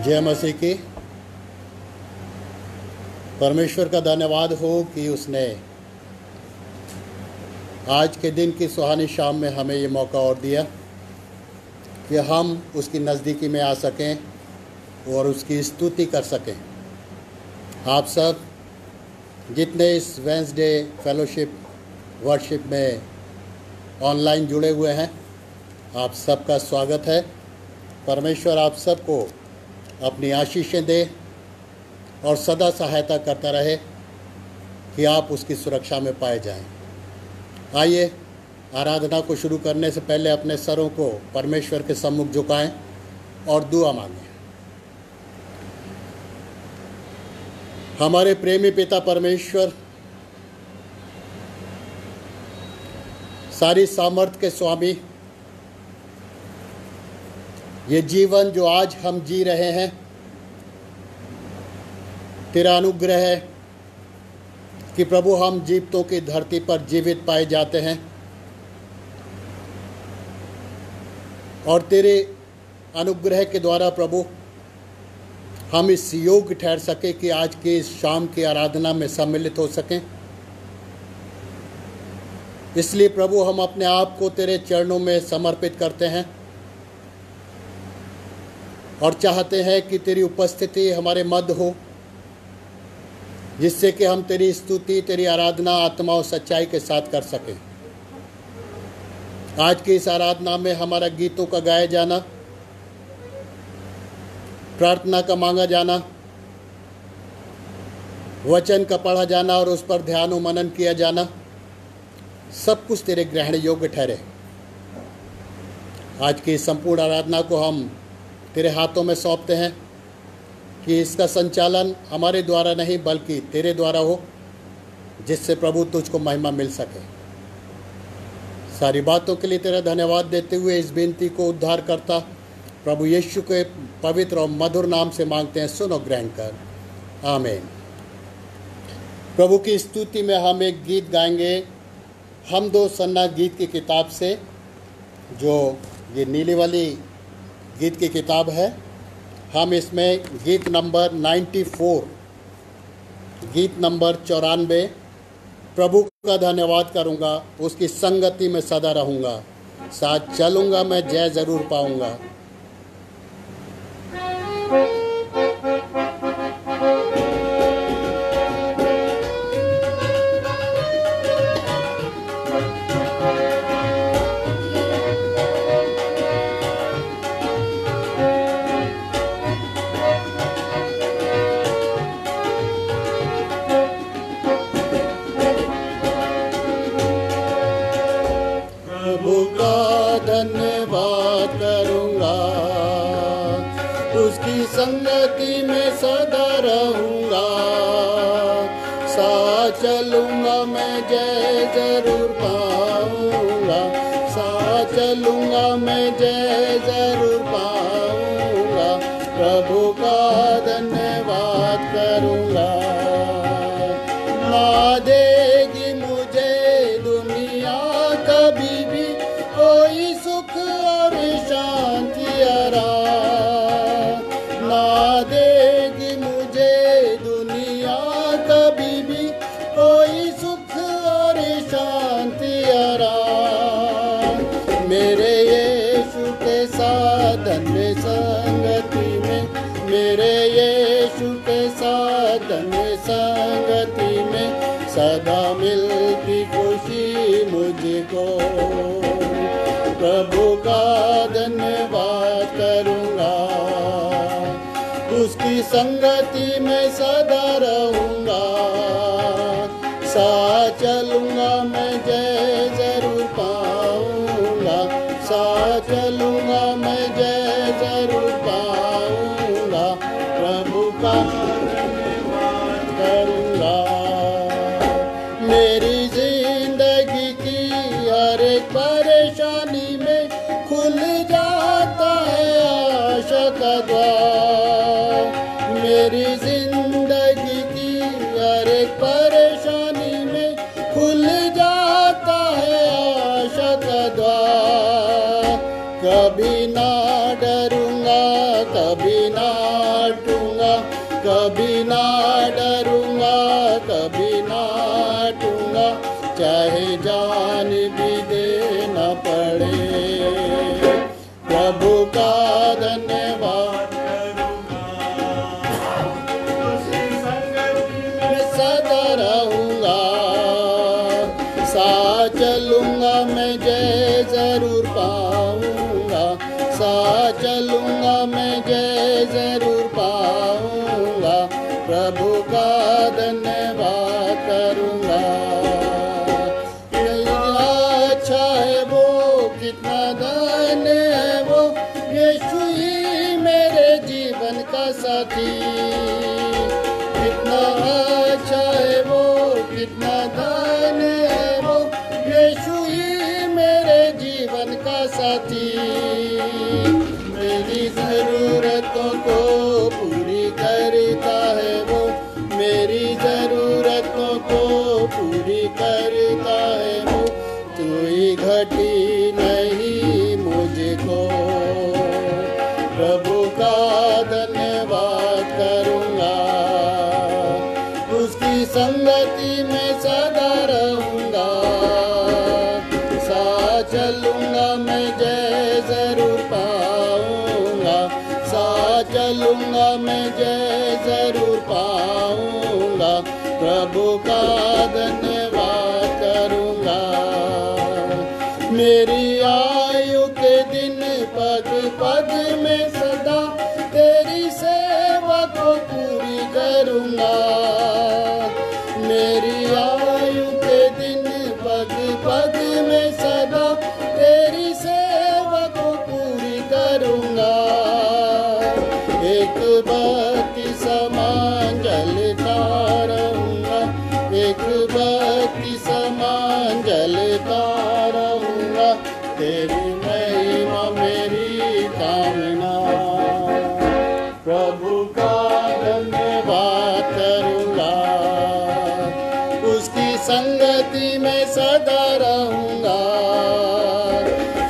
जय मसीह की। परमेश्वर का धन्यवाद हो कि उसने आज के दिन की सुहानी शाम में हमें ये मौका और दिया कि हम उसकी नज़दीकी में आ सकें और उसकी स्तुति कर सकें। आप सब जितने इस वेंसडे फेलोशिप वर्शिप में ऑनलाइन जुड़े हुए हैं, आप सबका स्वागत है। परमेश्वर आप सबको अपनी आशीषें दे और सदा सहायता करता रहे कि आप उसकी सुरक्षा में पाए जाएं। आइए आराधना को शुरू करने से पहले अपने सरों को परमेश्वर के सम्मुख झुकाएं और दुआ मांगें। हमारे प्रेमी पिता परमेश्वर, सारी सामर्थ के स्वामी, ये जीवन जो आज हम जी रहे हैं तेरा अनुग्रह है कि प्रभु हम जीवितों की धरती पर जीवित पाए जाते हैं और तेरे अनुग्रह के द्वारा प्रभु हम इस योग्य ठहर सके कि आज की इस शाम की आराधना में सम्मिलित हो सकें। इसलिए प्रभु हम अपने आप को तेरे चरणों में समर्पित करते हैं और चाहते हैं कि तेरी उपस्थिति हमारे मध्य हो, जिससे कि हम तेरी स्तुति, तेरी आराधना आत्मा और सच्चाई के साथ कर सकें। आज की इस आराधना में हमारा गीतों का गाया जाना, प्रार्थना का मांगा जाना, वचन का पढ़ा जाना और उस पर ध्यान और मनन किया जाना, सब कुछ तेरे ग्रहण योग्य ठहरे। आज की इस संपूर्ण आराधना को हम तेरे हाथों में सौंपते हैं कि इसका संचालन हमारे द्वारा नहीं बल्कि तेरे द्वारा हो, जिससे प्रभु तुझको महिमा मिल सके। सारी बातों के लिए तेरा धन्यवाद देते हुए इस बेनती को उद्धार करता प्रभु यीशु के पवित्र और मधुर नाम से मांगते हैं, सुनो ग्रहण कर, आमीन। प्रभु की स्तुति में हम एक गीत गाएंगे हम दो सन्ना गीत की किताब से, जो ये नीली वाली गीत की किताब है। हम इसमें गीत नंबर 94, गीत नंबर 94, प्रभु का धन्यवाद करूँगा, उसकी संगति में सदा रहूँगा, साथ चलूँगा मैं जय ज़रूर पाऊँगा। संगति में सदा रहूँगा, साथ चलूँगा मैं जय जरूर पाऊँगा, साथ चलूँगा मैं जय जरूर पाऊँगा। प्रभु का धन्यवाद करूँगा। ना देगी मुझे दुनिया कभी भी कोई सुख और शांति देगी मुझे दुनिया कभी भी कोई सुख और शांति आराम। मेरे यीशु के साथ धन्य संगति में, मेरे यीशु के साथ धन्य संगति में सदा मिलती खुशी मुझको। प्रभु का धन्यवाद करूँगा, उसकी संगति में सदा रहूँगा, साथ चलूँगा मैं जय जरूर पाऊँगा, साथ चलूँगा मैं जय जरूर पाऊँगा। प्रभु का धन्यवाद करूँगा। मेरी जिंदगी की हर एक परेशानी में खुल जाता है आशा का द्वार। मेरी जिंदगी की हर एक परेशानी में खुल जाता है आशा का द्वार। कभी ना डरूंगा कभी ना टूंगा, कभी ना डरूंगा, कभी ना टूंगा, चाहे जान भी देना पड़े। प्रभु का धन्यवाद मैं सदा रहूंगा, साथ चलूंगा मैं जय जरूर पाऊंगा, साथ चलूंगा मैं जय जरूर पाऊंगा, प्रभु का धन्यवाद करूंगा। अच्छा है वो, कितना धन है वो, यीशु ही मेरे जीवन का साथी। कितना अच्छा है वो, कितना धन है वो, यीशु ही मेरे जीवन का साथी। मेरी जरूरतों को पूरी करता है वो, मेरी जरूरतों को पूरी करता है वो, कोई घटी नहीं मुझको। प्रभु का धन्यवाद करूंगा, उसकी संगति में सदा रहूंगा, साथ चलूंगा मैं जय जरूर पाऊंगा, साथ चलूंगा मैं जय जरूर पाऊंगा, प्रभु का धन्यवाद करूंगा। मेरी आयु के दिन पग पग में सदा तेरी सेवा को पूरी करूंगा। मेरी आयु के दिन पग पग में सदा तेरी सेवा को पूरी करूंगा। एक बत्ती समान जलता रहूंगा, एक बत्ती समान जलता रहूंगा, तेरी महिमा मेरी कामना। प्रभु का धन्यवाद करूंगा, उसकी संगति में सदा रहूंगा,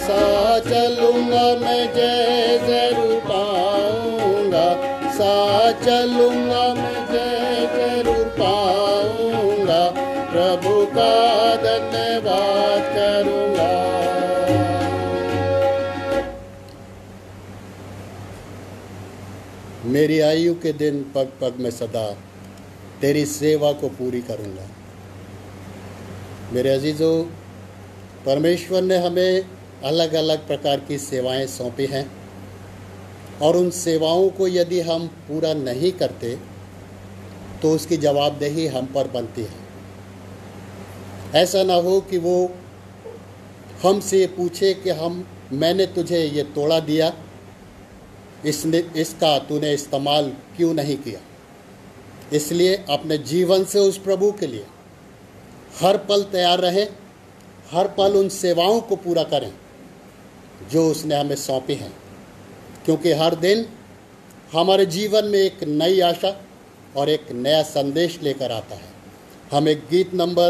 साथ चलूंगा मैं जय जरूर पाऊंगा, साथ चलूंगा मैं जय जरूर पाऊंगा, प्रभु का धन्यवाद करूंगा। मेरी आयु के दिन पग पग में सदा तेरी सेवा को पूरी करूंगा। मेरे अजीजों, परमेश्वर ने हमें अलग अलग प्रकार की सेवाएं सौंपी हैं और उन सेवाओं को यदि हम पूरा नहीं करते तो उसकी जवाबदेही हम पर बनती है। ऐसा ना हो कि वो हमसे पूछे कि मैंने तुझे ये तोड़ा दिया, इसका तूने इस्तेमाल क्यों नहीं किया। इसलिए अपने जीवन से उस प्रभु के लिए हर पल तैयार रहें, हर पल उन सेवाओं को पूरा करें जो उसने हमें सौंपी हैं, क्योंकि हर दिन हमारे जीवन में एक नई आशा और एक नया संदेश लेकर आता है। हम एक गीत नंबर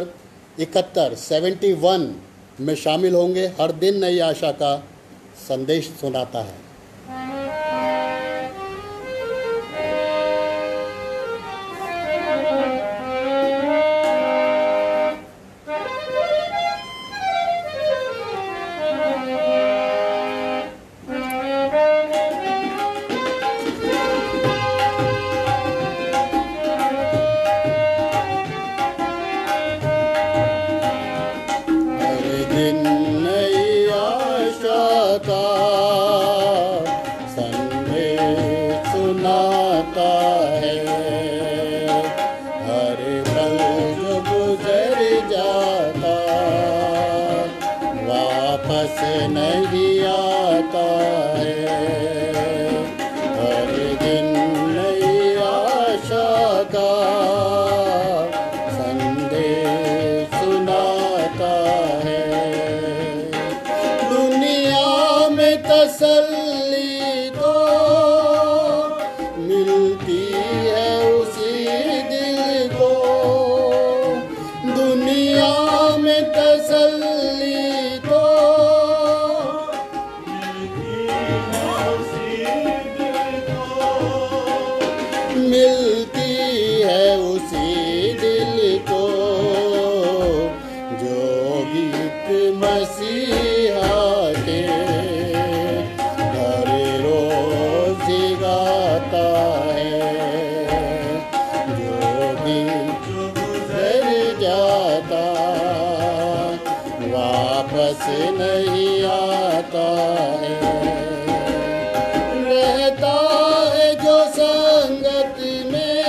71 में शामिल होंगे। हर दिन नई आशा का संदेश सुनाता है। नहीं आता है, हर दिन नई आशा का संदेश सुनाता है। दुनिया में तसल्ली तो मिलती मिलती है उसी दिल को जो गीत मसीहा के हर रोज गाता है, जो गीत गुजर जाता वापस नहीं आता है। रहता है जो संगत में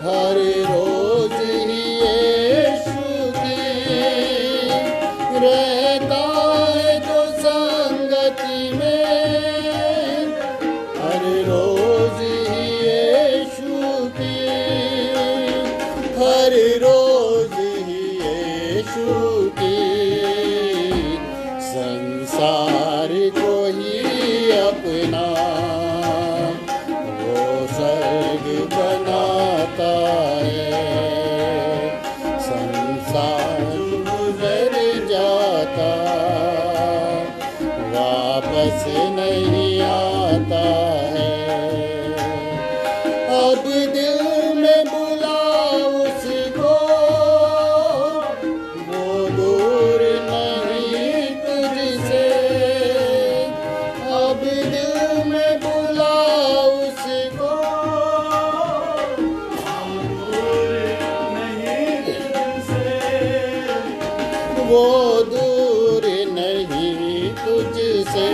हर रोज ही यीशु की, रहता है जो संगत में हर रोज ही यीशु की, हर रोज ही यीशु की। संसार को ही अपना वो स्वर्ग बनाता है, संसार गुजर जाता वापस नहीं आता है। अब दिल में बुला उसको, वो दूर नहीं तुझसे। अब दिल में बुला उसको, वो दूर नहीं तुझसे।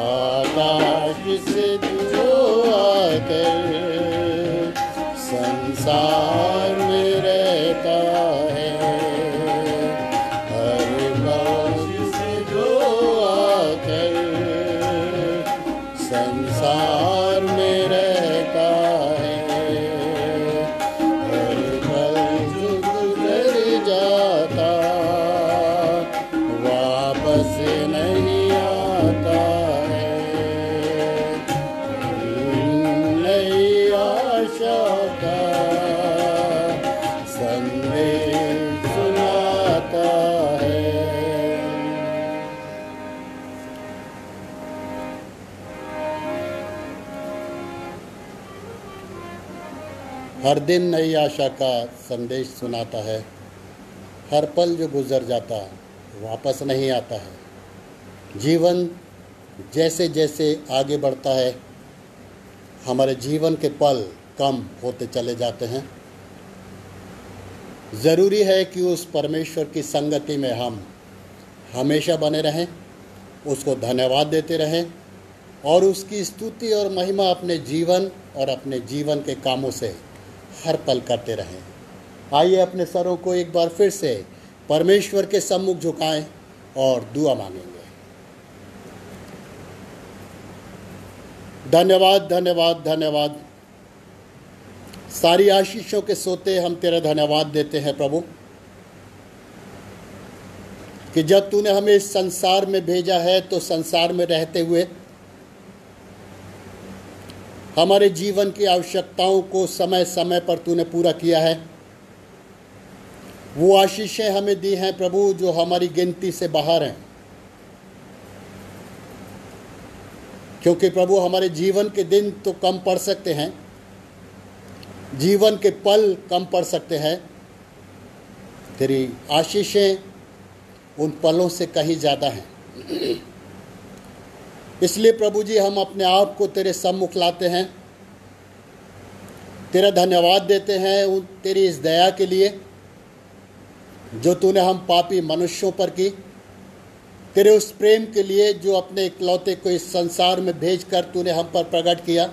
आकाश से जो आकर संसार में रहता है, हर बात से जो आकर संसार में रहता है, हर पल जो गुजर जाता वापस नहीं आता है। नई आशा का संदेश सुनाता है। हर दिन नई आशा का संदेश सुनाता है, हर पल जो गुजर जाता वापस नहीं आता है। जीवन जैसे जैसे आगे बढ़ता है, हमारे जीवन के पल कम होते चले जाते हैं। ज़रूरी है कि उस परमेश्वर की संगति में हम हमेशा बने रहें, उसको धन्यवाद देते रहें और उसकी स्तुति और महिमा अपने जीवन और अपने जीवन के कामों से हर पल करते रहें। आइए अपने सरों को एक बार फिर से परमेश्वर के सम्मुख झुकाएं और दुआ मांगेंगे। धन्यवाद धन्यवाद धन्यवाद। सारी आशीषों के सोते हम तेरा धन्यवाद देते हैं प्रभु, कि जब तूने हमें इस संसार में भेजा है तो संसार में रहते हुए हमारे जीवन की आवश्यकताओं को समय समय पर तूने पूरा किया है। वो आशीषें हमें दी हैं प्रभु जो हमारी गिनती से बाहर हैं, क्योंकि प्रभु हमारे जीवन के दिन तो कम पड़ सकते हैं, जीवन के पल कम पड़ सकते हैं, तेरी आशीषें उन पलों से कहीं ज़्यादा हैं। इसलिए प्रभु जी हम अपने आप को तेरे सम्मुख लाते हैं, तेरा धन्यवाद देते हैं तेरी इस दया के लिए जो तूने हम पापी मनुष्यों पर की, तेरे उस प्रेम के लिए जो अपने इकलौते को इस संसार में भेजकर तूने हम पर प्रकट किया,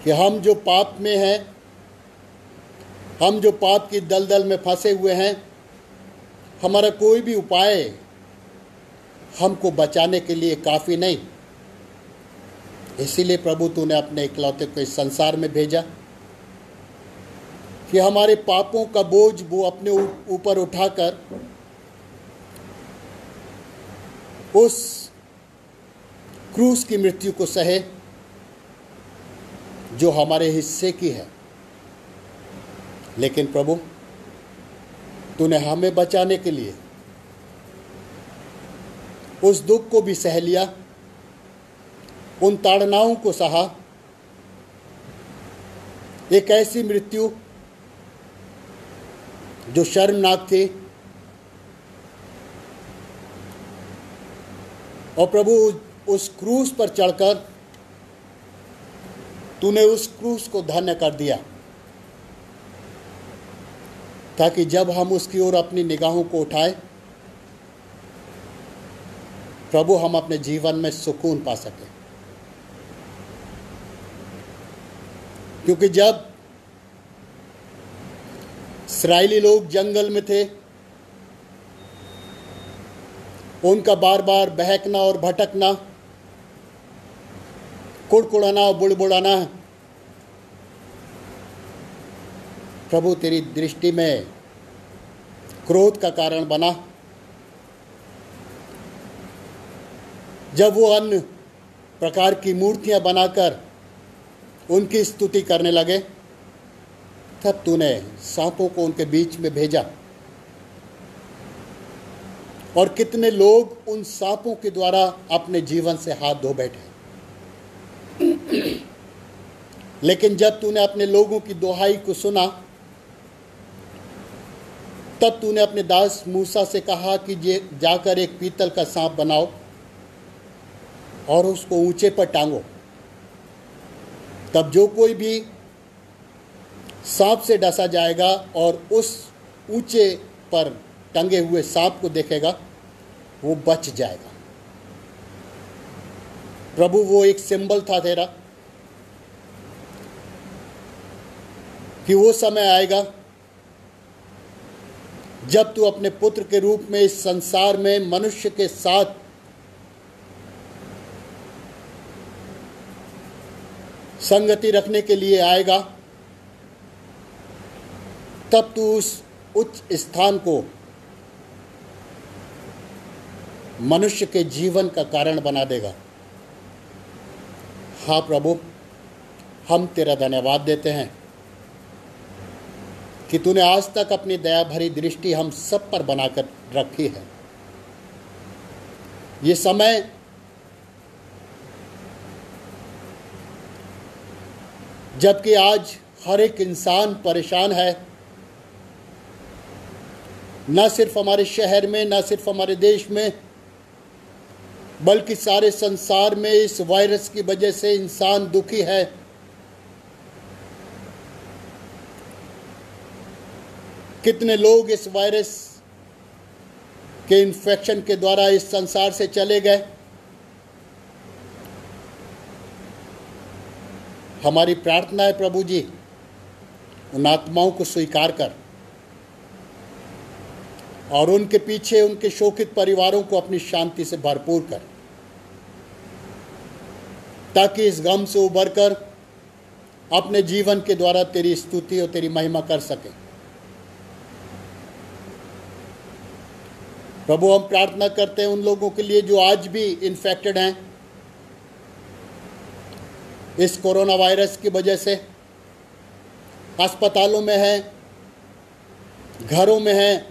कि हम जो पाप में हैं, हम जो पाप की दलदल में फंसे हुए हैं, हमारा कोई भी उपाय हमको बचाने के लिए काफ़ी नहीं। इसीलिए प्रभु तूने अपने इकलौते को इस संसार में भेजा कि हमारे पापों का बोझ वो अपने ऊपर उठाकर उस क्रूस की मृत्यु को सहे जो हमारे हिस्से की है। लेकिन प्रभु तूने हमें बचाने के लिए उस दुख को भी सह लिया उन ताड़नाओं को सहा, एक ऐसी मृत्यु जो शर्मनाक थी। और प्रभु उस क्रूस पर चढ़कर तूने उस क्रूस को धन्य कर दिया, ताकि जब हम उसकी ओर अपनी निगाहों को उठाएं, प्रभु हम अपने जीवन में सुकून पा सकें। क्योंकि जब इस्राएली लोग जंगल में थे, उनका बार बार बहकना और भटकना, कुड़कुड़ाना और बुड़बुड़ाना प्रभु तेरी दृष्टि में क्रोध का कारण बना। जब वो अन्य प्रकार की मूर्तियां बनाकर उनकी स्तुति करने लगे, तब तूने सांपों को उनके बीच में भेजा, और कितने लोग उन सांपों के द्वारा अपने जीवन से हाथ धो बैठे। लेकिन जब तूने अपने लोगों की दुहाई को सुना, तब तूने अपने दास मूसा से कहा कि जाकर एक पीतल का सांप बनाओ और उसको ऊंचे पर टांगो। तब जो कोई भी सांप से डसा जाएगा और उस ऊंचे पर टंगे हुए सांप को देखेगा, वो बच जाएगा। प्रभु वो एक सिंबल था तेरा कि वो समय आएगा जब तू अपने पुत्र के रूप में इस संसार में मनुष्य के साथ संगति रखने के लिए आएगा। तब तू उस उच्च स्थान को मनुष्य के जीवन का कारण बना देगा। हाँ प्रभु, हम तेरा धन्यवाद देते हैं कि तूने आज तक अपनी दया भरी दृष्टि हम सब पर बनाकर रखी है। ये समय जबकि आज हर एक इंसान परेशान है, न सिर्फ हमारे शहर में, न सिर्फ हमारे देश में, बल्कि सारे संसार में इस वायरस की वजह से इंसान दुखी है। कितने लोग इस वायरस के इन्फेक्शन के द्वारा इस संसार से चले गए। हमारी प्रार्थना है प्रभु जी, उन आत्माओं को स्वीकार कर और उनके पीछे उनके शोकित परिवारों को अपनी शांति से भरपूर कर, ताकि इस गम से उबरकर अपने जीवन के द्वारा तेरी स्तुति और तेरी महिमा कर सके। प्रभु हम प्रार्थना करते हैं उन लोगों के लिए जो आज भी इन्फेक्टेड हैं इस कोरोना वायरस की वजह से, अस्पतालों में हैं, घरों में हैं।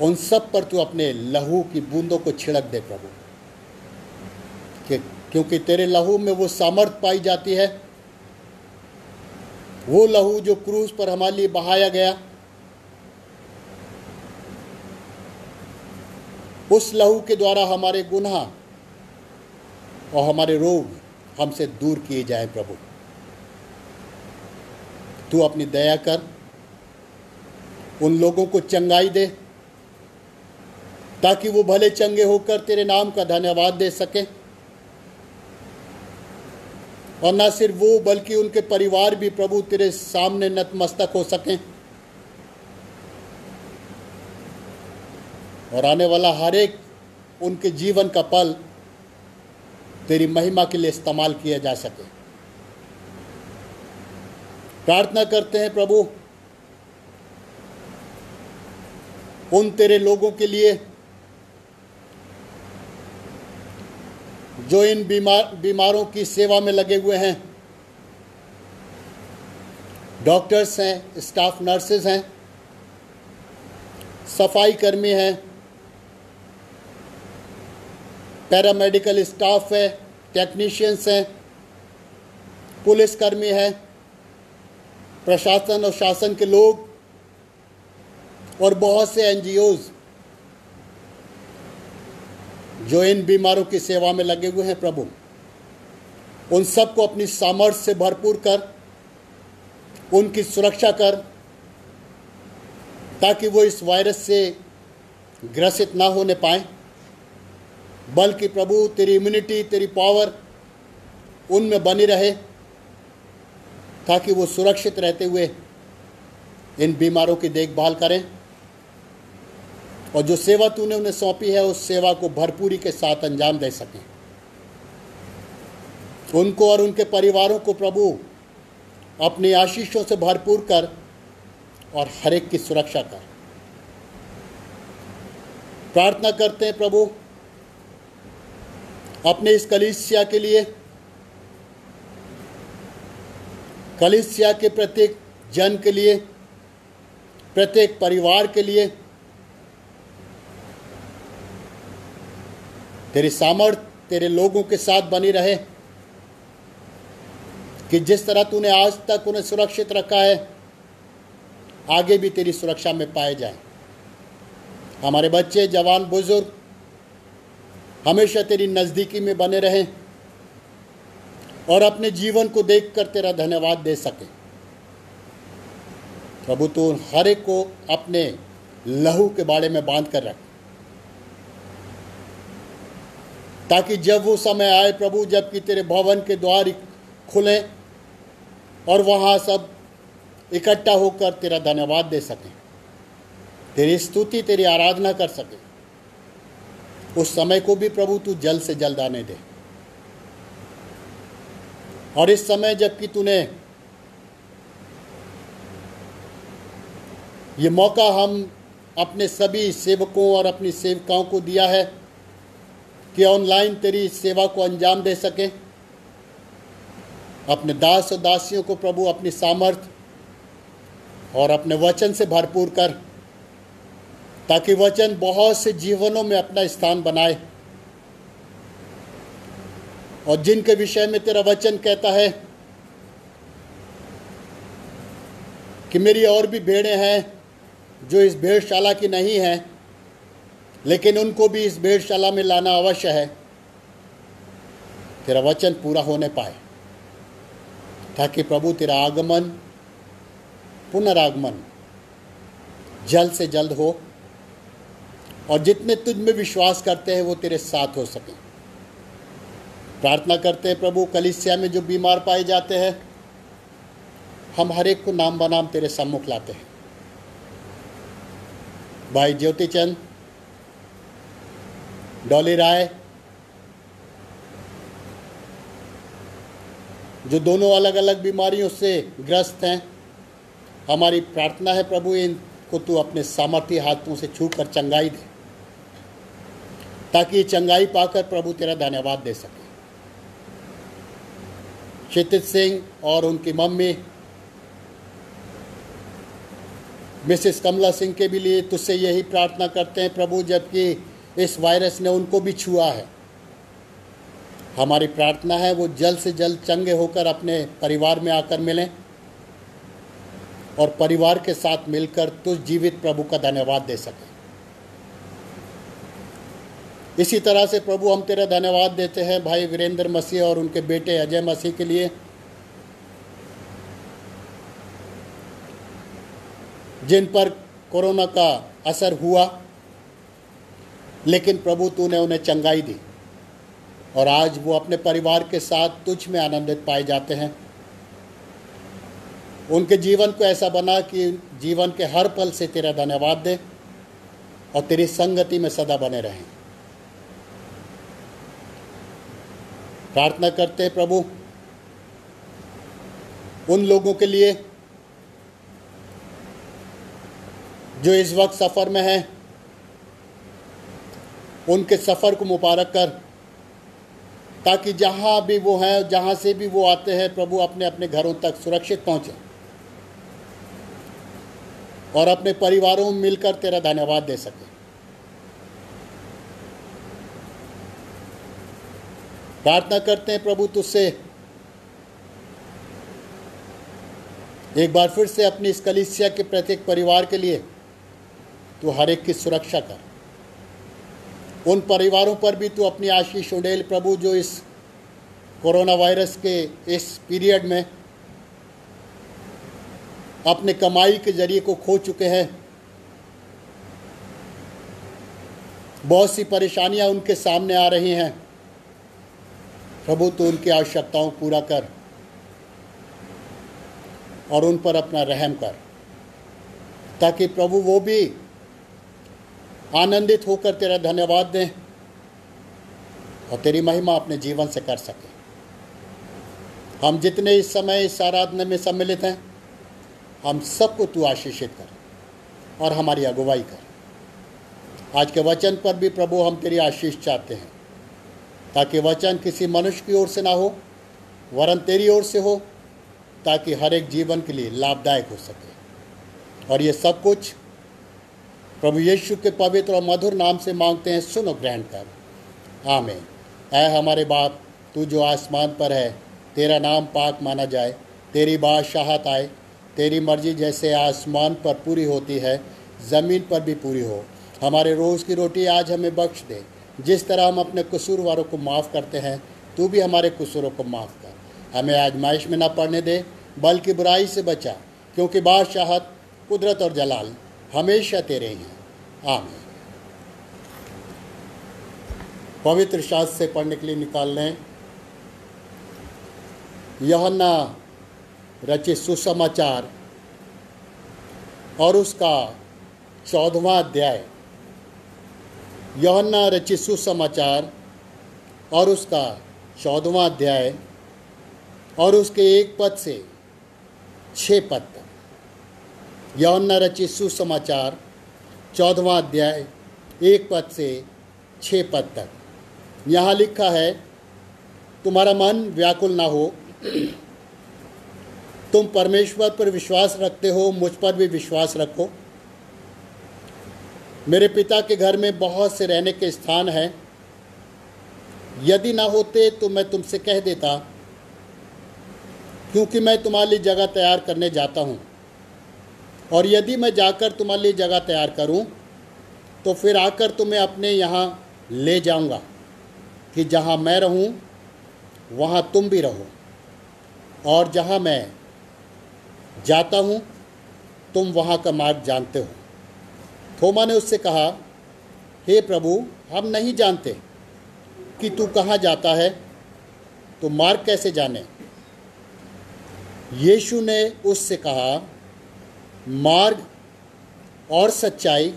उन सब पर तू अपने लहू की बूंदों को छिड़क दे प्रभु, क्योंकि तेरे लहू में वो सामर्थ पाई जाती है, वो लहू जो क्रूस पर हमारे लिए बहाया गया। उस लहू के द्वारा हमारे गुनाह और हमारे रोग हमसे दूर किए जाएं प्रभु। तू अपनी दया कर, उन लोगों को चंगाई दे, ताकि वो भले चंगे होकर तेरे नाम का धन्यवाद दे सके। और न सिर्फ वो बल्कि उनके परिवार भी प्रभु तेरे सामने नतमस्तक हो सकें, और आने वाला हर एक उनके जीवन का पल तेरी महिमा के लिए इस्तेमाल किया जा सके। प्रार्थना करते हैं प्रभु उन तेरे लोगों के लिए जो इन बीमारों की सेवा में लगे हुए हैं। डॉक्टर्स हैं, स्टाफ नर्सेज हैं, सफाई कर्मी हैं, पैरामेडिकल स्टाफ है, टेक्नीशियंस हैं, पुलिसकर्मी हैं, प्रशासन और शासन के लोग और बहुत से एनजीओज जो इन बीमारों की सेवा में लगे हुए हैं प्रभु, उन सबको अपनी सामर्थ्य से भरपूर कर, उनकी सुरक्षा कर, ताकि वो इस वायरस से ग्रसित ना होने पाए, बल्कि प्रभु तेरी इम्यूनिटी, तेरी पावर उनमें बनी रहे, ताकि वो सुरक्षित रहते हुए इन बीमारों की देखभाल करें और जो सेवा तूने उन्हें सौंपी है उस सेवा को भरपूरी के साथ अंजाम दे सकें। उनको और उनके परिवारों को प्रभु अपनी आशीषों से भरपूर कर और हर एक की सुरक्षा कर। प्रार्थना करते हैं प्रभु अपने इस कलीसिया के लिए, कलीसिया के प्रत्येक जन के लिए, प्रत्येक परिवार के लिए तेरी सामर्थ तेरे लोगों के साथ बनी रहे कि जिस तरह तूने आज तक उन्हें सुरक्षित रखा है आगे भी तेरी सुरक्षा में पाए जाएं। हमारे बच्चे, जवान, बुजुर्ग हमेशा तेरी नज़दीकी में बने रहें और अपने जीवन को देखकर तेरा धन्यवाद दे सकें। प्रभु तू हर एक को अपने लहू के बाड़े में बांध कर रख, ताकि जब वो समय आए प्रभु, जबकि तेरे भवन के द्वार खुलें और वहाँ सब इकट्ठा होकर तेरा धन्यवाद दे सकें, तेरी स्तुति, तेरी आराधना कर सकें, उस समय को भी प्रभु तू जल्द से जल्द आने दे। और इस समय जबकि तूने ये मौका हम अपने सभी सेवकों और अपनी सेविकाओं को दिया है कि ऑनलाइन तेरी सेवा को अंजाम दे सकें, अपने दास और दासियों को प्रभु अपनी सामर्थ और अपने वचन से भरपूर कर, ताकि वचन बहुत से जीवनों में अपना स्थान बनाए और जिनके विषय में तेरा वचन कहता है कि मेरी और भी भेड़ें हैं जो इस भेड़शाला की नहीं हैं, लेकिन उनको भी इस भेड़शाला में लाना अवश्य है, तेरा वचन पूरा होने पाए, ताकि प्रभु तेरा आगमन, पुनरागमन जल्द से जल्द हो और जितने तुझ में विश्वास करते हैं वो तेरे साथ हो सकें। प्रार्थना करते हैं प्रभु कलीसिया में जो बीमार पाए जाते हैं, हम हर एक को नाम बनाम तेरे सम्मुख लाते हैं। भाई ज्योति चंद, डॉली राय, जो दोनों अलग अलग बीमारियों से ग्रस्त हैं, हमारी प्रार्थना है प्रभु इनको तू अपने सामर्थ्य हाथों से छू कर चंगाई दे, ताकि ये चंगाई पाकर प्रभु तेरा धन्यवाद दे सके। क्षितिज सिंह और उनकी मम्मी मिसेस कमला सिंह के भी लिए तुझसे यही प्रार्थना करते हैं प्रभु, जबकि इस वायरस ने उनको भी छुआ है। हमारी प्रार्थना है वो जल्द से जल्द चंगे होकर अपने परिवार में आकर मिलें और परिवार के साथ मिलकर तुझ जीवित प्रभु का धन्यवाद दे सकें। इसी तरह से प्रभु हम तेरा धन्यवाद देते हैं भाई वीरेंद्र मसीह और उनके बेटे अजय मसीह के लिए, जिन पर कोरोना का असर हुआ, लेकिन प्रभु तूने उन्हें चंगाई दी और आज वो अपने परिवार के साथ तुझ में आनंदित पाए जाते हैं। उनके जीवन को ऐसा बना कि जीवन के हर पल से तेरा धन्यवाद दे और तेरी संगति में सदा बने रहें। प्रार्थना करते हैं प्रभु उन लोगों के लिए जो इस वक्त सफ़र में हैं, उनके सफ़र को मुबारक कर, ताकि जहाँ भी वो हैं, जहाँ से भी वो आते हैं प्रभु अपने अपने घरों तक सुरक्षित पहुँचें और अपने परिवारों में मिलकर तेरा धन्यवाद दे सकें। प्रार्थना करते हैं प्रभु तुझसे एक बार फिर से अपनी इस कलीसिया के प्रत्येक परिवार के लिए तू हर एक की सुरक्षा कर। उन परिवारों पर भी तू अपनी आशीष उड़ेल प्रभु, जो इस कोरोना वायरस के इस पीरियड में अपने कमाई के जरिए को खो चुके हैं। बहुत सी परेशानियां उनके सामने आ रही हैं प्रभु, तो उनकी आवश्यकताओं को पूरा कर और उन पर अपना रहम कर, ताकि प्रभु वो भी आनंदित होकर तेरा धन्यवाद दें और तेरी महिमा अपने जीवन से कर सके। हम जितने इस समय इस आराधना में सम्मिलित हैं, हम सबको तू आशीषित कर और हमारी अगुवाई कर। आज के वचन पर भी प्रभु हम तेरी आशीष चाहते हैं, ताकि वचन किसी मनुष्य की ओर से ना हो वरन तेरी ओर से हो, ताकि हर एक जीवन के लिए लाभदायक हो सके। और ये सब कुछ प्रभु यीशु के पवित्र और मधुर नाम से मांगते हैं, सुनो ग्रहण कर, आमीन। ऐ हमारे बाप, तू जो आसमान पर है, तेरा नाम पाक माना जाए, तेरी बादशाहत आए, तेरी मर्जी जैसे आसमान पर पूरी होती है ज़मीन पर भी पूरी हो। हमारे रोज़ की रोटी आज हमें बख्श दे, जिस तरह हम अपने कसूरवारों को माफ़ करते हैं, तू भी हमारे कसूरों को माफ़ कर। हमें आजमाइश में ना पड़ने दे, बल्कि बुराई से बचा, क्योंकि बादशाहत, कुदरत और जलाल हमेशा तेरे ही हैं, आमीन। पवित्र शास्त्र से पढ़ने के लिए निकाल लें यूहन्ना रचित सुसमाचार और उसका 14वां अध्याय। यूहन्ना रचित सुसमाचार और उसका 14वां अध्याय और उसके 1 पद से 6 पद तक। यूहन्ना रचित सुसमाचार 14वां अध्याय 1 पद से 6 पद तक। यहाँ लिखा है, तुम्हारा मन व्याकुल ना हो, तुम परमेश्वर पर विश्वास रखते हो, मुझ पर भी विश्वास रखो। मेरे पिता के घर में बहुत से रहने के स्थान हैं, यदि ना होते तो मैं तुमसे कह देता, क्योंकि मैं तुम्हारे लिए जगह तैयार करने जाता हूँ। और यदि मैं जाकर तुम्हारे लिए जगह तैयार करूँ, तो फिर आकर तुम्हें अपने यहाँ ले जाऊँगा, कि जहाँ मैं रहूँ वहाँ तुम भी रहो। और जहाँ मैं जाता हूँ तुम वहाँ का मार्ग जानते हो। थोमा ने उससे कहा, हे प्रभु, हम नहीं जानते कि तू कहाँ जाता है, तो मार्ग कैसे जाने? यीशु ने उससे कहा, मार्ग और सच्चाई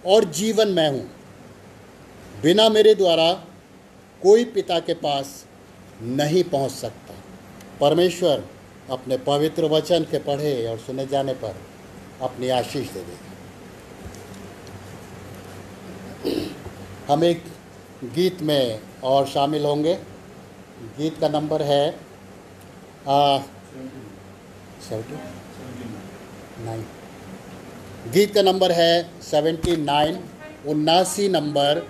और जीवन मैं हूँ। बिना मेरे द्वारा कोई पिता के पास नहीं पहुँच सकता। परमेश्वर अपने पवित्र वचन के पढ़े और सुने जाने पर अपनी आशीष दे देगा। हम एक गीत में और शामिल होंगे। गीत का नंबर है 79। गीत का नंबर है 79, 79 नंबर।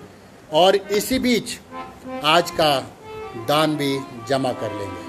और इसी बीच आज का दान भी जमा कर लेंगे।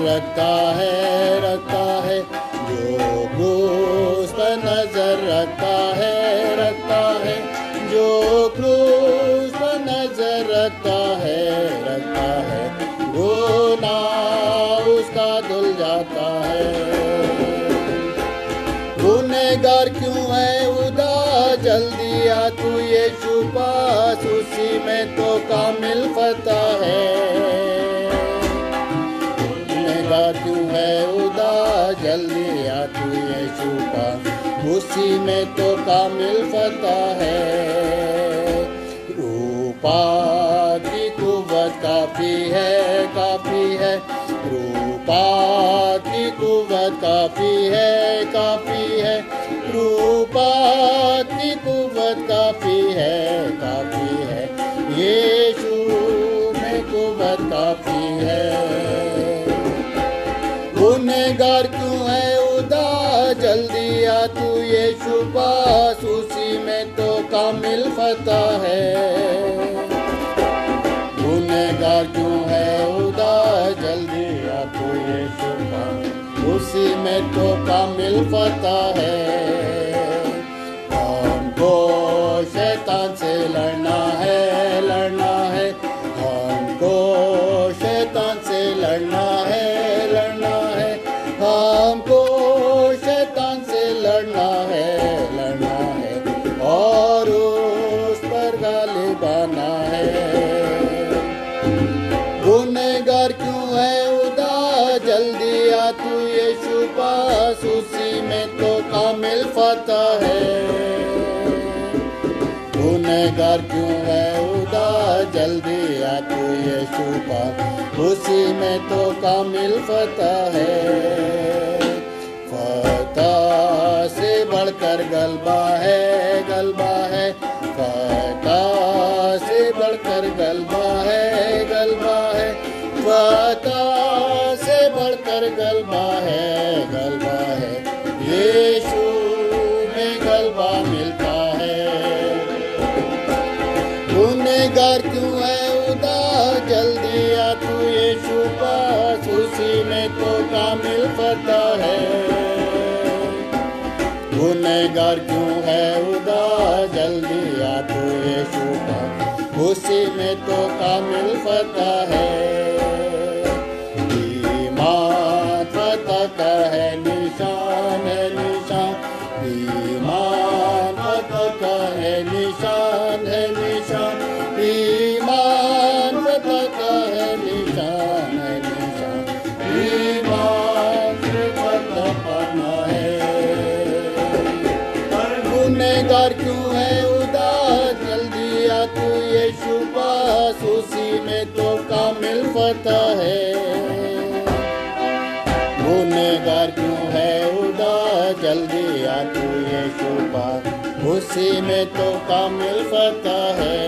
रखता है, जो क्रूस पर नजर रखता है, जो क्रूस पर नजर रखता है, गुनाह उसका धुल जाता है। गुनहगार क्यों है उदास, जल्दी आ तू यीशु पास, उसी में तो कामिल फतह है। क्यों है उदास, जल्दी आ तू यीशु का, उसी में तो कामिल फतह है। उपाधि कुव्वत काफी है, काफी है। उपाधि कुव्वत काफी है, काफी है। उपाधि कुव्वत काफी है, काफी है। यीशु में कुव्वत काफी है। गुनहगार क्यों है उदास, जल्दी आ तू यीशु पास, उसी में तो कामिल फतह है। गुनहगार क्यों है उदास, जल्दी आ तू यीशु पास, उसी में तो कामिल फतह है। हमको शैतान से लड़ना है, लड़ना है। हमको शैतान से लड़ना है, लड़ना है। हमको शैतान से लड़ना है, लड़ना है। और उस पर गालिब आना है। गुनहगार क्यों है उदास, जल्दी आ तू यीशु पास, उसी में तो कामिल फतह है। गुनहगार क्यों है उदास, जल्दी आ तू यीशु पास, उसी में तो कामिल फतह है। फतह से बढ़कर गलबा है, गलबा है। फतह से बढ़कर गलबा है, गलबा है। फतह से बढ़कर गलबा है, गलबा है। यीशु में गलबा मिलता है। गुनहगार क्यों है उदास, जल्दी आ तू यीशु पास, उसी में तो कामिल फतह है। गुनहगार क्यों है उदास, जल्दी आ तू यीशु पास, उसी में तो कामिल फतह है। ईमान फतह का है निशान, है निशान। ईमान फतह का है निशान, है निशान। ईमान फतह का है निशान, है निशान। ईमान से फतह पाना है। गुनहगार क्यों है उदास, जल्दी आ तू यीशु पास, उसी में तो कामिल फतह है। गुनहगार क्यों है उदास, जल्दी आ तू यीशु पास, उसी में तो कामिल फतह है।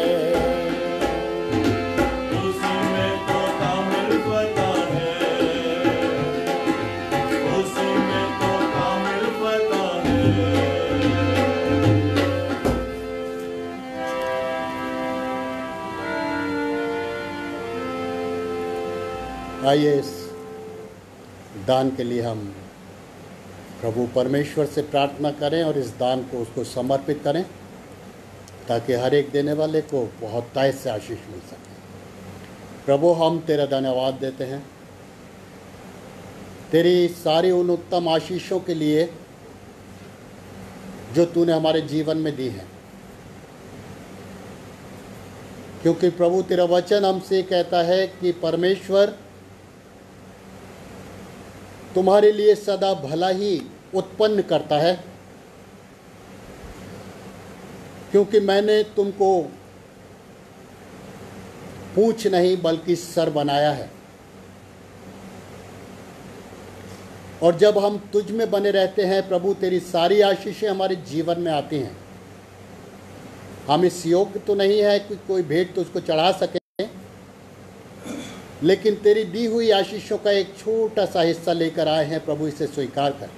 उसी में तो कामिल फतह है। उसी में तो कामिल फतह है। आइए इस दान के लिए हम प्रभु परमेश्वर से प्रार्थना करें और इस दान को उसको समर्पित करें, ताकि हर एक देने वाले को बहुत तय से आशीष मिल सके। प्रभु, हम तेरा धन्यवाद देते हैं तेरी सारी उन उत्तम आशीषों के लिए जो तूने हमारे जीवन में दी हैं, क्योंकि प्रभु तेरा वचन हमसे कहता है कि परमेश्वर तुम्हारे लिए सदा भला ही उत्पन्न करता है, क्योंकि मैंने तुमको पूंछ नहीं बल्कि सर बनाया है। और जब हम तुझ में बने रहते हैं प्रभु, तेरी सारी आशीषें हमारे जीवन में आती हैं। हम इस योग्य तो नहीं है कि कोई भेंट तुझको चढ़ा सके, लेकिन तेरी दी हुई आशीषों का एक छोटा सा हिस्सा लेकर आए हैं प्रभु, इसे स्वीकार कर,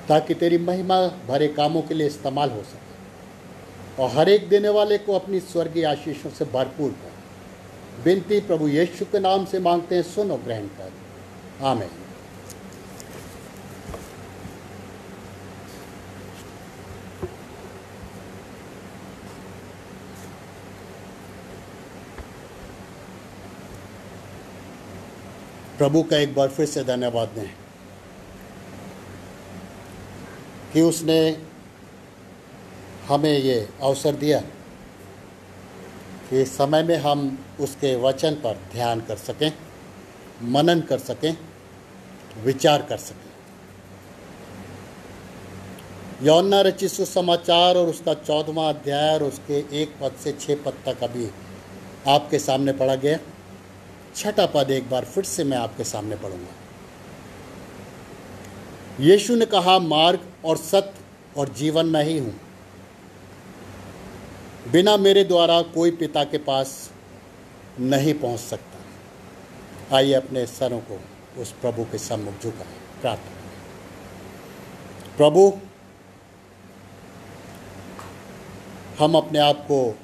ताकि तेरी महिमा भरे कामों के लिए इस्तेमाल हो सके और हर एक देने वाले को अपनी स्वर्गीय आशीषों से भरपूर कर। विनती प्रभु यीशु के नाम से मांगते हैं, सुनो ग्रहण कर। आमीन। प्रभु का एक बार फिर से धन्यवाद दें कि उसने हमें ये अवसर दिया कि इस समय में हम उसके वचन पर ध्यान कर सकें, मनन कर सकें, विचार कर सकें। यूहन्ना रचित सुसमाचार और उसका 14वां अध्याय और उसके 1 पद से 6 पद तक अभी आपके सामने पढ़ा गया। 6ठा पद एक बार फिर से मैं आपके सामने पढ़ूंगा। यीशु ने कहा, मार्ग और सत्य और जीवन मैं ही हूं। बिना मेरे द्वारा कोई पिता के पास नहीं पहुंच सकता। आइए अपने सरों को उस प्रभु के सम्मुख झुकाएं, प्रार्थना करें। प्रभु, हम अपने आप को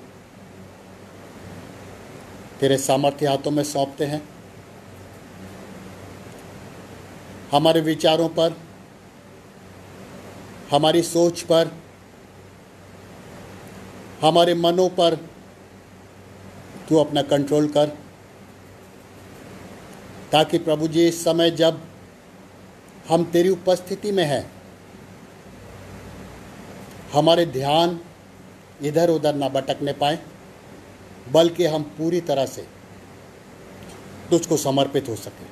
तेरे सामर्थ्य हाथों में सौंपते हैं। हमारे विचारों पर, हमारी सोच पर, हमारे मनों पर तू अपना कंट्रोल कर, ताकि प्रभु जी इस समय जब हम तेरी उपस्थिति में हैं, हमारे ध्यान इधर उधर ना भटकने पाए, बल्कि हम पूरी तरह से तुझको समर्पित हो सकें।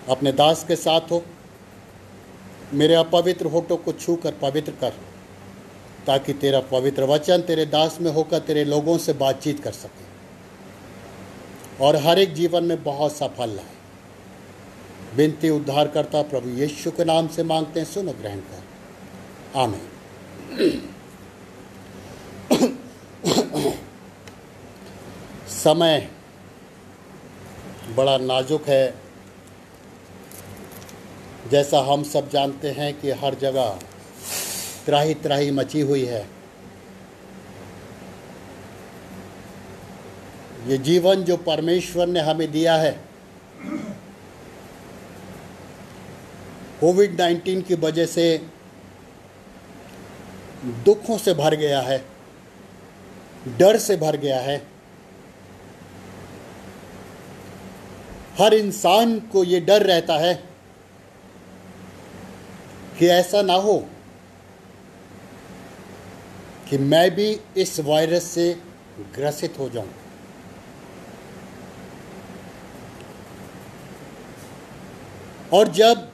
अपने दास के साथ हो, मेरे अपवित्र होठों को छू कर पवित्र कर, ताकि तेरा पवित्र वचन तेरे दास में होकर तेरे लोगों से बातचीत कर सके और हर एक जीवन में बहुत सा फल लाए। विनती उद्धार करता प्रभु यीशु के नाम से मांगते हैं, सुनो ग्रहण कर, आमीन। समय बड़ा नाजुक है। जैसा हम सब जानते हैं कि हर जगह त्राही त्राही मची हुई है। ये जीवन जो परमेश्वर ने हमें दिया है, कोविड-19 की वजह से दुखों से भर गया है, डर से भर गया है। हर इंसान को ये डर रहता है कि ऐसा ना हो कि मैं भी इस वायरस से ग्रसित हो जाऊं। और जब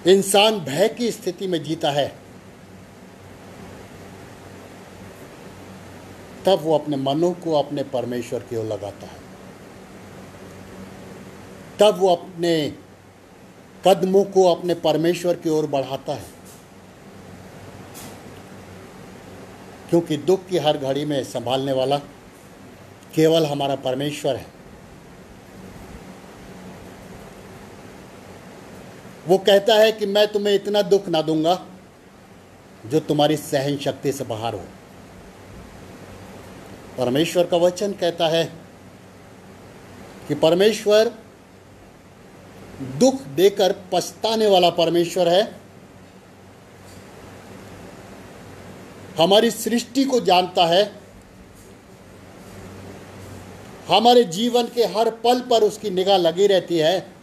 इंसान भय की स्थिति में जीता है, तब वो अपने मनों को अपने परमेश्वर की ओर लगाता है। तब वो अपने कदमों को अपने परमेश्वर की ओर बढ़ाता है, क्योंकि दुख की हर घड़ी में संभालने वाला केवल हमारा परमेश्वर है। वो कहता है कि मैं तुम्हें इतना दुख ना दूंगा जो तुम्हारी सहन शक्ति से बाहर हो। परमेश्वर का वचन कहता है कि परमेश्वर दुख देकर पछताने वाला परमेश्वर है। हमारी सृष्टि को जानता है, हमारे जीवन के हर पल पर उसकी निगाह लगी रहती है।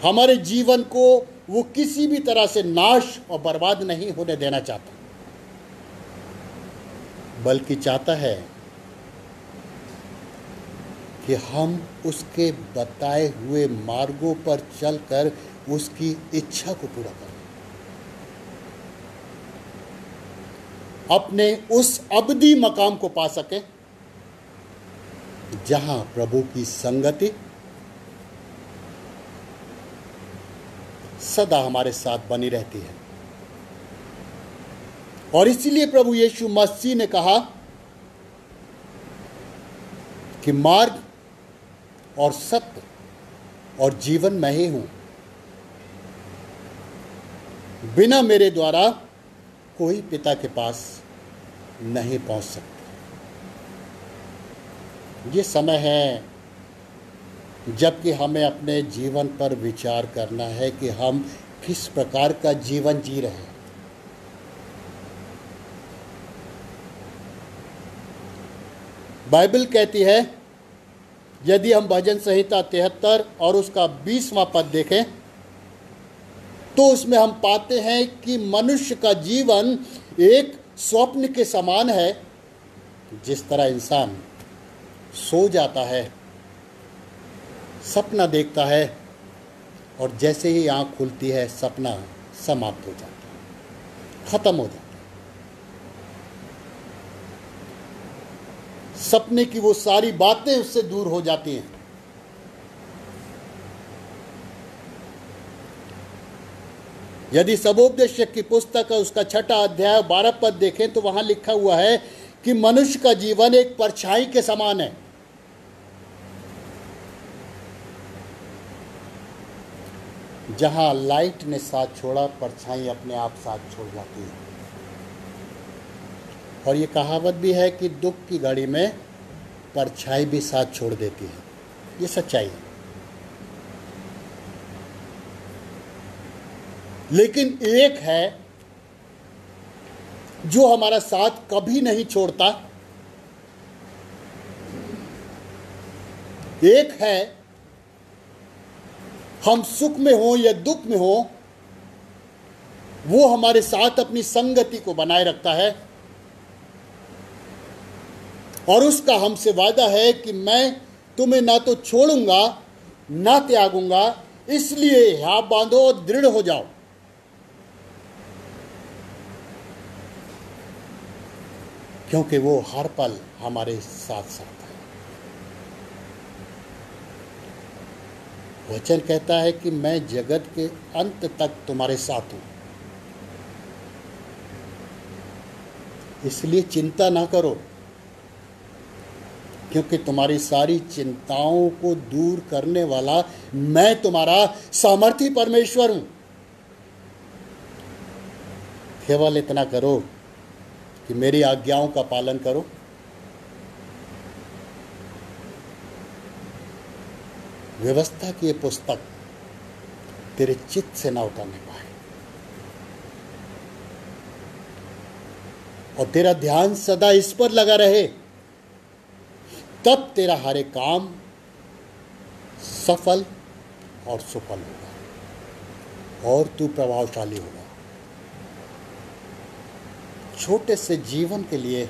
हमारे जीवन को वो किसी भी तरह से नाश और बर्बाद नहीं होने देना चाहता, बल्कि चाहता है कि हम उसके बताए हुए मार्गों पर चलकर उसकी इच्छा को पूरा करें, अपने उस अबदी मकाम को पा सकें जहां प्रभु की संगति सदा हमारे साथ बनी रहती है। और इसीलिए प्रभु यीशु मसीह ने कहा कि मार्ग और सत्य और जीवन मैं ही हूं। बिना मेरे द्वारा कोई पिता के पास नहीं पहुंच सकता। ये समय है जबकि हमें अपने जीवन पर विचार करना है कि हम किस प्रकार का जीवन जी रहे हैं। बाइबल कहती है, यदि हम भजन संहिता 73 और उसका 20वां पद देखें तो उसमें हम पाते हैं कि मनुष्य का जीवन एक स्वप्न के समान है। जिस तरह इंसान सो जाता है सपना देखता है और जैसे ही आँख खुलती है सपना समाप्त हो जाता है, खत्म हो जाता है। सपने की वो सारी बातें उससे दूर हो जाती हैं। यदि सबोपदेशक की पुस्तक है उसका 6 अध्याय 12 पद देखें तो वहां लिखा हुआ है कि मनुष्य का जीवन एक परछाई के समान है। जहां लाइट ने साथ छोड़ा परछाई अपने आप साथ छोड़ जाती है। और ये कहावत भी है कि दुख की घड़ी में परछाई भी साथ छोड़ देती है। ये सच्चाई है। लेकिन एक है जो हमारा साथ कभी नहीं छोड़ता। एक है हम सुख में हो या दुख में हो वो हमारे साथ अपनी संगति को बनाए रखता है। और उसका हमसे वादा है कि मैं तुम्हें ना तो छोड़ूंगा ना त्यागूंगा, इसलिए हाथ बांधो और दृढ़ हो जाओ। क्योंकि वो हर पल हमारे साथ साथ है। वचन कहता है कि मैं जगत के अंत तक तुम्हारे साथ हूं। इसलिए चिंता ना करो, क्योंकि तुम्हारी सारी चिंताओं को दूर करने वाला मैं तुम्हारा सामर्थी परमेश्वर हूं। केवल इतना करो कि मेरी आज्ञाओं का पालन करो। व्यवस्था की ये पुस्तक तेरे चित्त से ना उतरने पाए और तेरा ध्यान सदा इस पर लगा रहे, तब तेरा हर एक काम सफल और सुफल होगा और तू प्रभावशाली होगा। छोटे से जीवन के लिए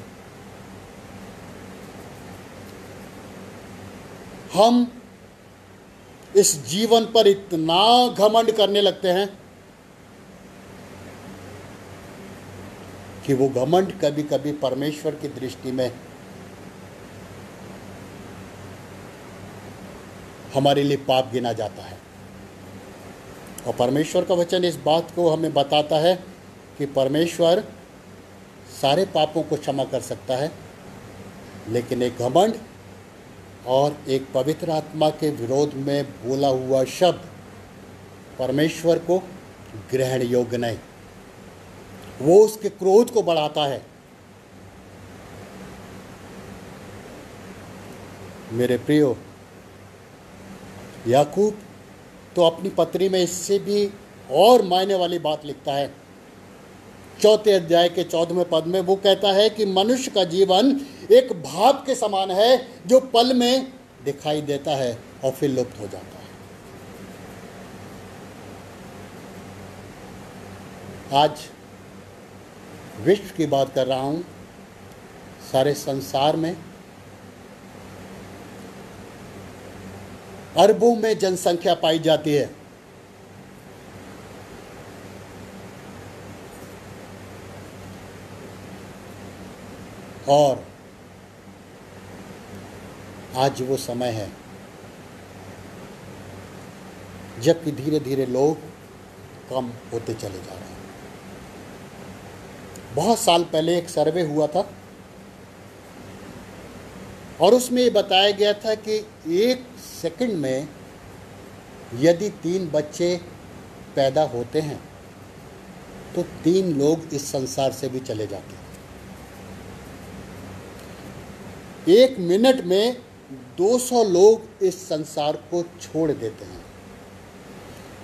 हम इस जीवन पर इतना घमंड करने लगते हैं कि वो घमंड कभी कभी परमेश्वर की दृष्टि में हमारे लिए पाप गिना जाता है। और परमेश्वर का वचन इस बात को हमें बताता है कि परमेश्वर सारे पापों को क्षमा कर सकता है, लेकिन एक घमंड और एक पवित्र आत्मा के विरोध में बोला हुआ शब्द परमेश्वर को ग्रहण योग्य नहीं। वो उसके क्रोध को बढ़ाता है। मेरे प्रियो, याकूब तो अपनी पत्री में इससे भी और मायने वाली बात लिखता है। 4 अध्याय के 14वें पद में वो कहता है कि मनुष्य का जीवन एक भाप के समान है जो पल में दिखाई देता है और फिर लुप्त हो जाता है। आज विश्व की बात कर रहा हूं। सारे संसार में अरबों में जनसंख्या पाई जाती है। और आज वो समय है जबकि धीरे धीरे लोग कम होते चले जा रहे हैं। बहुत साल पहले एक सर्वे हुआ था और उसमें ये बताया गया था कि 1 सेकंड में यदि 3 बच्चे पैदा होते हैं तो 3 लोग इस संसार से भी चले जाते हैं। 1 मिनट में 200 लोग इस संसार को छोड़ देते हैं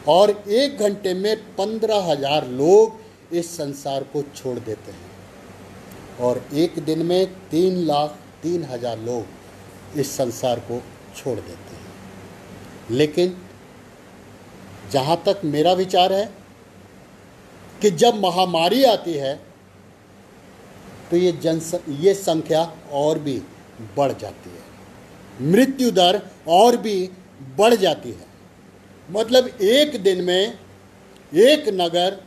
और 1 घंटे में 15,000 लोग इस संसार को छोड़ देते हैं और 1 दिन में 3,03,000 लोग इस संसार को छोड़ देते हैं। लेकिन जहाँ तक मेरा विचार है कि जब महामारी आती है तो ये संख्या और भी बढ़ जाती है, मृत्यु दर और भी बढ़ जाती है। मतलब एक दिन में एक नगर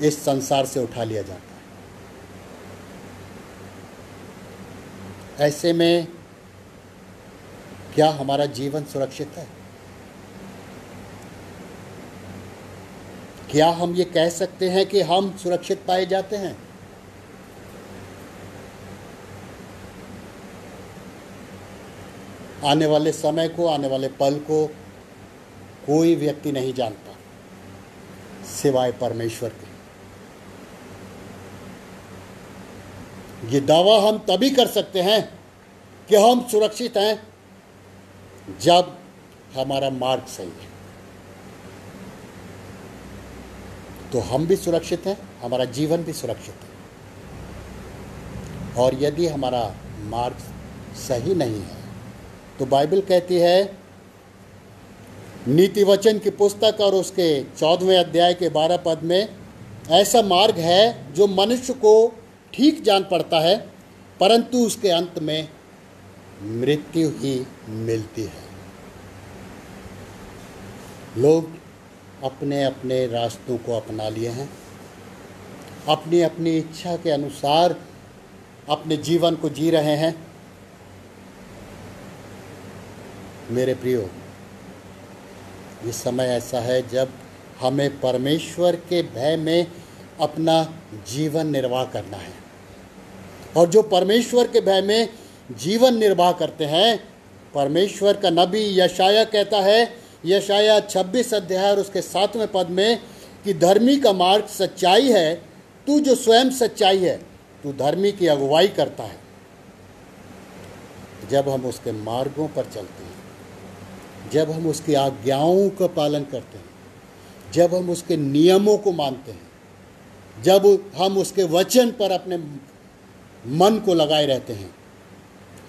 इस संसार से उठा लिया जाता है। ऐसे में क्या हमारा जीवन सुरक्षित है? क्या हम ये कह सकते हैं कि हम सुरक्षित पाए जाते हैं? आने वाले समय को, आने वाले पल को कोई व्यक्ति नहीं जानता सिवाय परमेश्वर के। ये दावा हम तभी कर सकते हैं कि हम सुरक्षित हैं जब हमारा मार्ग सही है। तो हम भी सुरक्षित हैं, हमारा जीवन भी सुरक्षित है। और यदि हमारा मार्ग सही नहीं है तो बाइबल कहती है, नीति वचन की पुस्तक और उसके 14वें अध्याय के 12 पद में, ऐसा मार्ग है जो मनुष्य को ठीक जान पड़ता है परंतु उसके अंत में मृत्यु ही मिलती है। लोग अपने अपने रास्तों को अपना लिए हैं, अपनी अपनी इच्छा के अनुसार अपने जीवन को जी रहे हैं। मेरे प्रियो, ये समय ऐसा है जब हमें परमेश्वर के भय में अपना जीवन निर्वाह करना है। और जो परमेश्वर के भय में जीवन निर्वाह करते हैं, परमेश्वर का नबी यशाया कहता है, यशाया 26 अध्याय और उसके 7वें पद में, कि धर्मी का मार्ग सच्चाई है, तू जो स्वयं सच्चाई है, तू धर्मी की अगुवाई करता है। जब हम उसके मार्गों पर चलते हैं, जब हम उसकी आज्ञाओं का पालन करते हैं, जब हम उसके नियमों को मानते हैं, जब हम उसके वचन पर अपने मन को लगाए रहते हैं,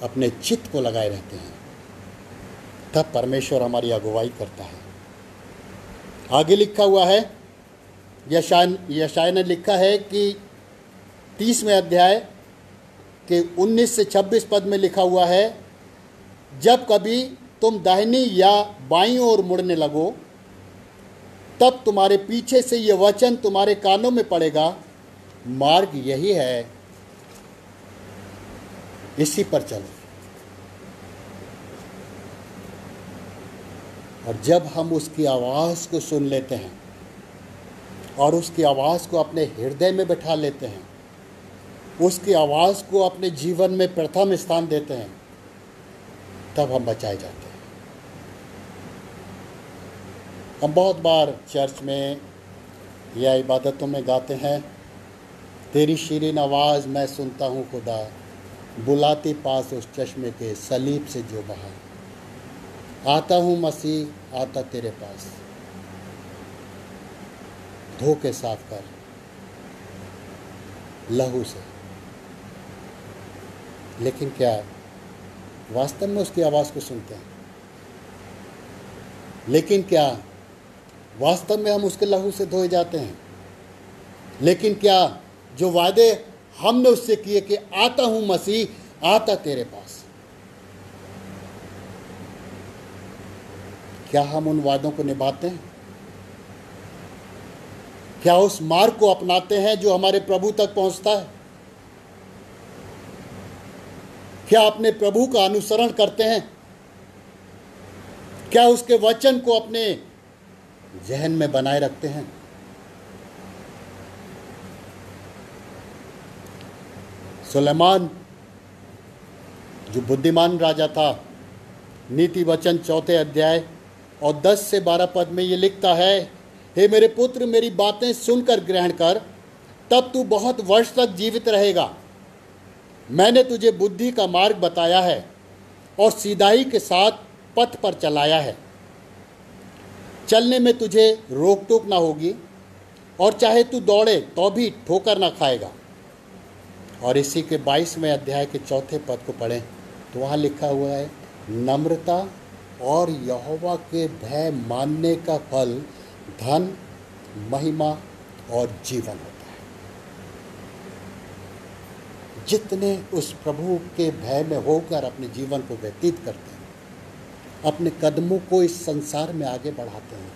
अपने चित्त को लगाए रहते हैं, तब परमेश्वर हमारी अगुवाई करता है। आगे लिखा हुआ है, यशाया ने लिखा है कि 30वें अध्याय के 19 से 26 पद में लिखा हुआ है, जब कभी तुम दाहिनी या बाईं ओर मुड़ने लगो तब तुम्हारे पीछे से ये वचन तुम्हारे कानों में पड़ेगा, मार्ग यही है, इसी पर चलो। और जब हम उसकी आवाज़ को सुन लेते हैं और उसकी आवाज़ को अपने हृदय में बैठा लेते हैं, उसकी आवाज़ को अपने जीवन में प्रथम स्थान देते हैं, तब हम बचाए जाते हैं। हम बहुत बार चर्च में या इबादतों में गाते हैं, तेरी शीरीन आवाज़ मैं सुनता हूँ खुदा, बुलाती पास उस चश्मे के सलीब से जो बहा, आता हूँ मसीह आता तेरे पास, धो के साफ कर लहू से। लेकिन क्या वास्तव में उसकी आवाज़ को सुनते हैं? लेकिन क्या वास्तव में हम उसके लहू से धोए जाते हैं? लेकिन क्या जो वादे हमने उससे किए कि आता हूं मसीह आता तेरे पास, क्या हम उन वादों को निभाते हैं? क्या उस मार्ग को अपनाते हैं जो हमारे प्रभु तक पहुंचता है? क्या अपने प्रभु का अनुसरण करते हैं? क्या उसके वचन को अपने जहन में बनाए रखते हैं? सुलेमान जो बुद्धिमान राजा था, नीति वचन 4 अध्याय और 10 से 12 पद में ये लिखता है, हे मेरे पुत्र, मेरी बातें सुनकर ग्रहण कर, तब तू बहुत वर्ष तक जीवित रहेगा। मैंने तुझे बुद्धि का मार्ग बताया है और सीधाई के साथ पथ पर चलाया है। चलने में तुझे रोक टोक ना होगी और चाहे तू दौड़े तो भी ठोकर ना खाएगा। और इसी के 22वें अध्याय के 4 पद को पढ़ें तो वहाँ लिखा हुआ है, नम्रता और यहोवा के भय मानने का फल धन, महिमा और जीवन होता है। जितने उस प्रभु के भय में होकर अपने जीवन को व्यतीत करते हैं, अपने कदमों को इस संसार में आगे बढ़ाते हैं,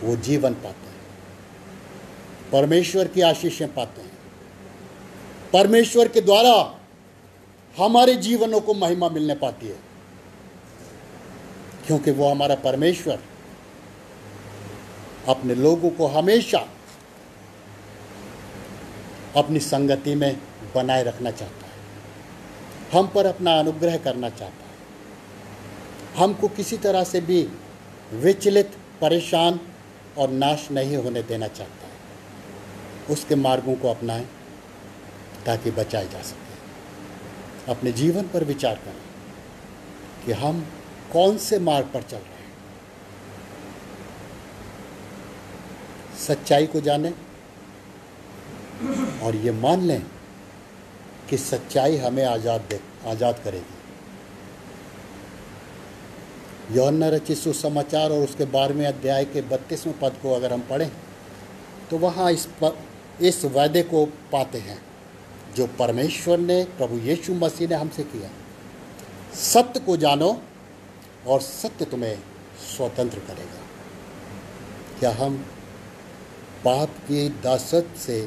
वो जीवन पाते हैं, परमेश्वर की आशीषें पाते हैं। परमेश्वर के द्वारा हमारे जीवनों को महिमा मिलने पाती है, क्योंकि वो हमारा परमेश्वर अपने लोगों को हमेशा अपनी संगति में बनाए रखना चाहता है, हम पर अपना अनुग्रह करना चाहता है, हमको किसी तरह से भी विचलित, परेशान और नाश नहीं होने देना चाहता है। उसके मार्गों को अपनाएं ताकि बचाए जा सके। अपने जीवन पर विचार करें कि हम कौन से मार्ग पर चल रहे हैं। सच्चाई को जानें और ये मान लें कि सच्चाई हमें आज़ाद करेगी। यूहन्ना रचित सुसमाचार और उसके 12वें अध्याय के 32वें पद को अगर हम पढ़ें तो वहाँ इस वायदे को पाते हैं जो परमेश्वर ने, प्रभु यीशु मसीह ने हमसे किया। सत्य को जानो और सत्य तुम्हें स्वतंत्र करेगा। क्या हम पाप की दासत से,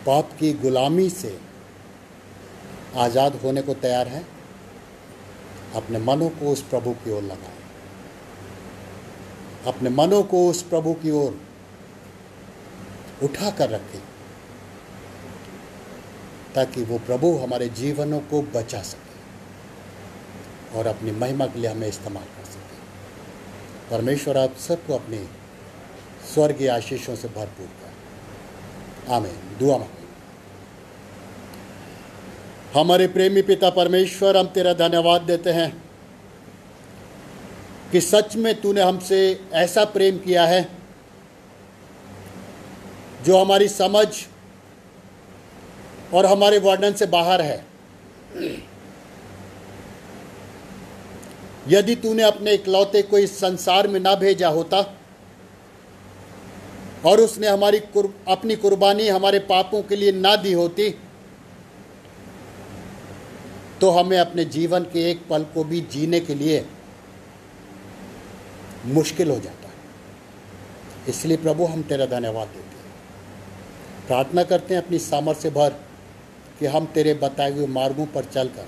पाप की गुलामी से आज़ाद होने को तैयार हैं? अपने मनों को उस प्रभु की ओर लगाएं, अपने मनों को उस प्रभु की ओर उठा कर रखें ताकि वो प्रभु हमारे जीवनों को बचा सके और अपनी महिमा के लिए हमें इस्तेमाल कर सके। परमेश्वर आप सबको अपनी स्वर्गीय आशीषों से भरपूर कर। आमीन। दुआ मांगें। हमारे प्रेमी पिता परमेश्वर, हम तेरा धन्यवाद देते हैं कि सच में तूने हमसे ऐसा प्रेम किया है जो हमारी समझ और हमारे वर्णन से बाहर है। यदि तूने अपने इकलौते को इस संसार में ना भेजा होता और उसने अपनी कुर्बानी हमारे पापों के लिए ना दी होती तो हमें अपने जीवन के एक पल को भी जीने के लिए मुश्किल हो जाता है। इसलिए प्रभु हम तेरा धन्यवाद देते हैं, प्रार्थना करते हैं अपनी सामर्थ्य भर कि हम तेरे बताए हुए मार्गों पर चलकर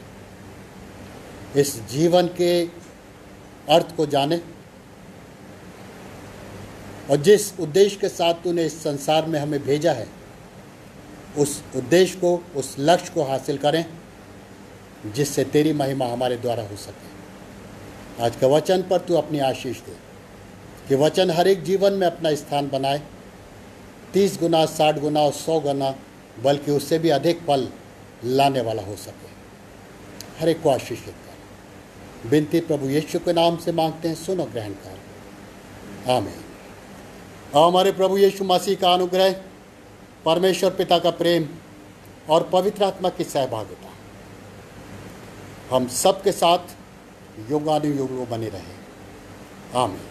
इस जीवन के अर्थ को जाने और जिस उद्देश्य के साथ तूने इस संसार में हमें भेजा है उस उद्देश्य को, उस लक्ष्य को हासिल करें जिससे तेरी महिमा हमारे द्वारा हो सके। आज के वचन पर तू अपनी आशीष दे कि वचन हर एक जीवन में अपना स्थान बनाए, 30 गुना, 60 गुना और 100 गुना, बल्कि उससे भी अधिक फल लाने वाला हो सके। हर एक को आशीषित कर। विनती प्रभु यीशु के नाम से मांगते हैं, सुनो, ग्रहण कर। आमीन। और हमारे प्रभु यीशु मसीह का अनुग्रह, परमेश्वर पिता का प्रेम और पवित्र आत्मा की सहभागिता हम सबके साथ युगानुयुग में बने रहे। आमीन।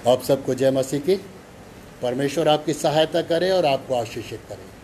आप सबको जय मसीह की। परमेश्वर आपकी सहायता करे और आपको आशीषित करे।